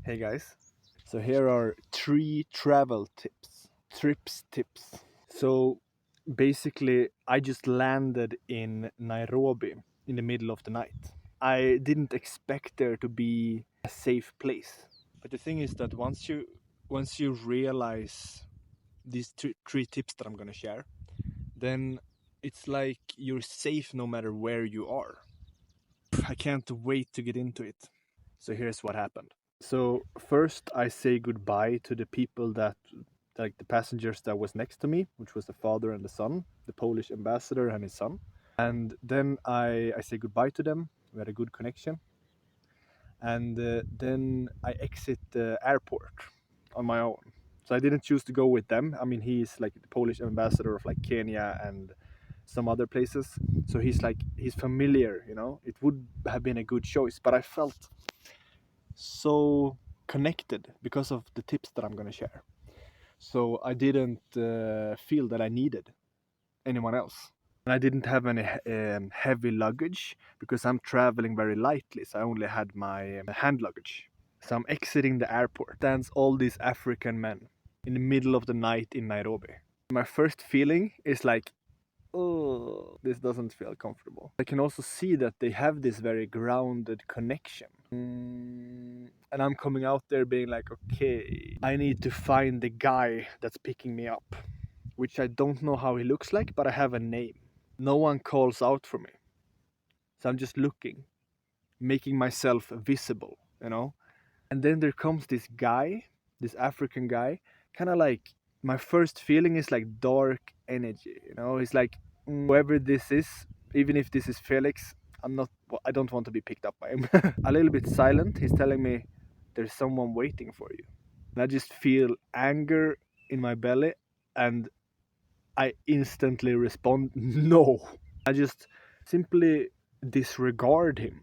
Hey guys, so here are 3 trips tips. So basically, I just landed in Nairobi in the middle of the night. I didn't expect there to be a safe place, but the thing is that once you realize these three tips that I'm gonna share, then it's like you're safe no matter where you are. I can't wait to get into it. So here's what happened. So first I say goodbye to the people that like the passengers that was next to me, which was the father and the son, the Polish ambassador and his son. And then I say goodbye to them. We had a good connection. And then I exit the airport on my own. So I didn't choose to go with them. I mean, he's like the Polish ambassador of like Kenya and some other places. So he's familiar, you know. It would have been a good choice, but I felt so connected because of the tips that I'm going to share. So I didn't feel that I needed anyone else. And I didn't have any heavy luggage because I'm traveling very lightly. So I only had my hand luggage. So I'm exiting the airport. Stands all these African men in the middle of the night in Nairobi. My first feeling is like, oh, this doesn't feel comfortable. I can also see that they have this very grounded connection. And I'm coming out there being like, okay, I need to find the guy that's picking me up, which I don't know how he looks like, but I have a name. No one calls out for me. So I'm just looking, making myself visible, you know? And then there comes this guy, this African guy, kind of like, my first feeling is like dark energy, you know? It's like, whoever this is, even if this is Felix, I don't want to be picked up by him. A little bit silent, he's telling me there's someone waiting for you. And I just feel anger in my belly and I instantly respond, no. I just simply disregard him.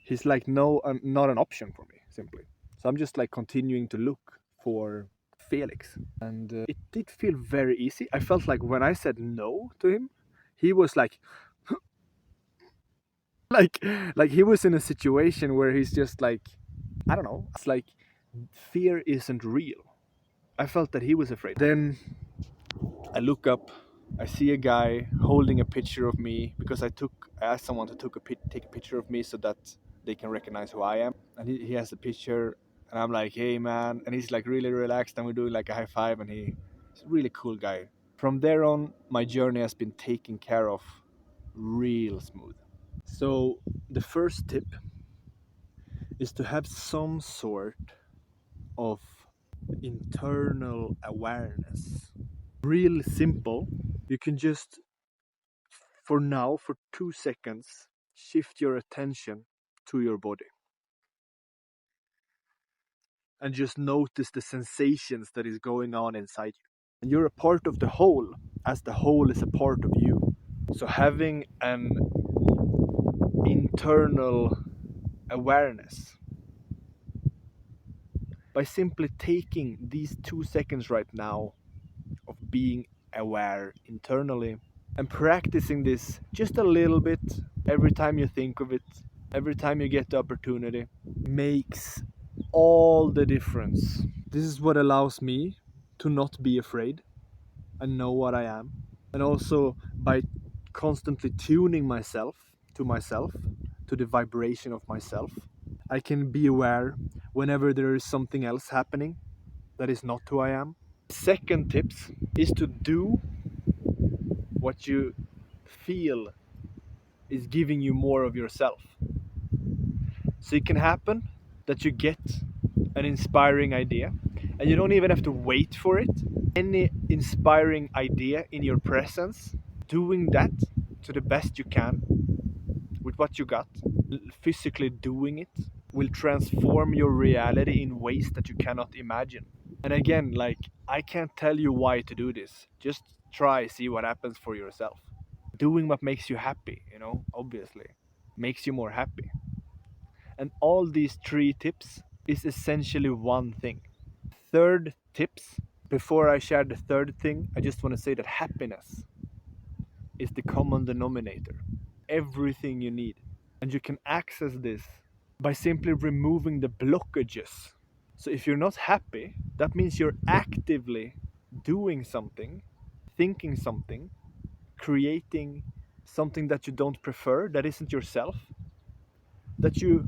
He's like, no, not an option for me, simply. So I'm just like continuing to look for Felix. And it did feel very easy. I felt like when I said no to him, he was like, like, like he was in a situation where he's just like, I don't know. It's like fear isn't real. I felt that he was afraid. Then I look up, I see a guy holding a picture of me because I asked someone to take a picture of me so that they can recognize who I am. And he has a picture, and I'm like, hey man, and he's like really relaxed, and we're doing like a high five, and he's a really cool guy. From there on, my journey has been taken care of real smooth. So the first tip is to have some sort of internal awareness. Real simple. You can just, for now, for 2 seconds, shift your attention to your body and just notice the sensations that is going on inside you. And you're a part of the whole, as the whole is a part of you. So having an internal awareness by simply taking these 2 seconds right now of being aware internally and practicing this just a little bit every time you think of it, every time you get the opportunity, makes all the difference. This is what allows me to not be afraid and know what I am. And also by constantly tuning myself, to the vibration of myself, I can be aware whenever there is something else happening that is not who I am. Second tips is to do what you feel is giving you more of yourself. So it can happen that you get an inspiring idea and you don't even have to wait for it. Any inspiring idea in your presence, doing that to the best you can with what you got, physically doing it, will transform your reality in ways that you cannot imagine. And again, like, I can't tell you why to do this. Just try, see what happens for yourself. Doing what makes you happy, you know, obviously, makes you more happy. And all these 3 tips is essentially one thing. Third tips, before I share the third thing, I just want to say that happiness is the common denominator. Everything you need. And you can access this by simply removing the blockages. So if you're not happy, that means you're actively doing something, thinking something, creating something that you don't prefer, that isn't yourself, that you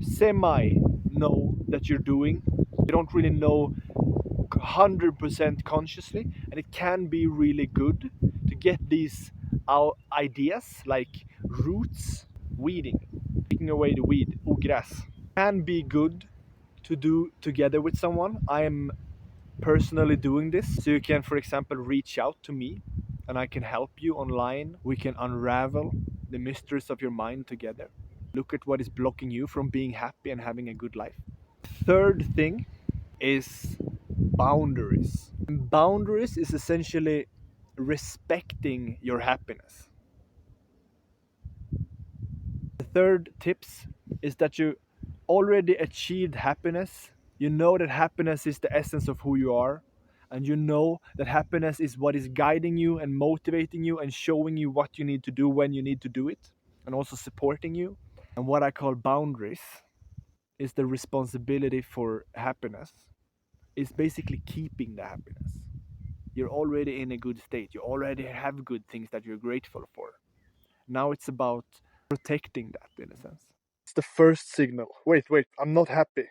semi know that you're doing. You don't really know 100% consciously, and it can be really good to get these ideas like roots, weeding, taking away the weed, ogräs, can be good to do together with someone. I am personally doing this, so you can, for example, reach out to me and I can help you online. We can unravel the mysteries of your mind together. Look at what is blocking you from being happy and having a good life. Third thing is boundaries. And boundaries is essentially respecting your happiness. The third tips is that you already achieved happiness. You know that happiness is the essence of who you are, and you know that happiness is what is guiding you and motivating you and showing you what you need to do when you need to do it, and also supporting you. And what I call boundaries is the responsibility for happiness, is basically keeping the happiness. You're already in a good state. You already have good things that you're grateful for. Now it's about protecting that in a sense. It's the first signal. Wait, I'm not happy.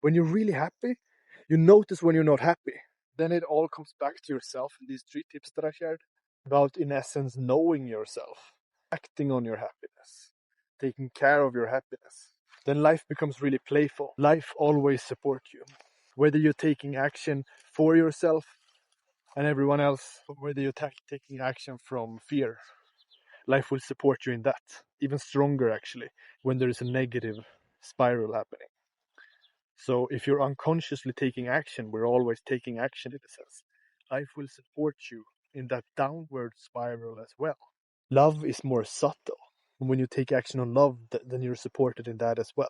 When you're really happy, you notice when you're not happy. Then it all comes back to yourself in these 3 tips that I shared about, in essence, knowing yourself, acting on your happiness, taking care of your happiness. Then life becomes really playful. Life always supports you. Whether you're taking action for yourself and everyone else, or whether you're taking action from fear, life will support you in that. Even stronger, actually, when there is a negative spiral happening. So if you're unconsciously taking action, we're always taking action in a sense. Life will support you in that downward spiral as well. Love is more subtle. And when you take action on love, then you're supported in that as well.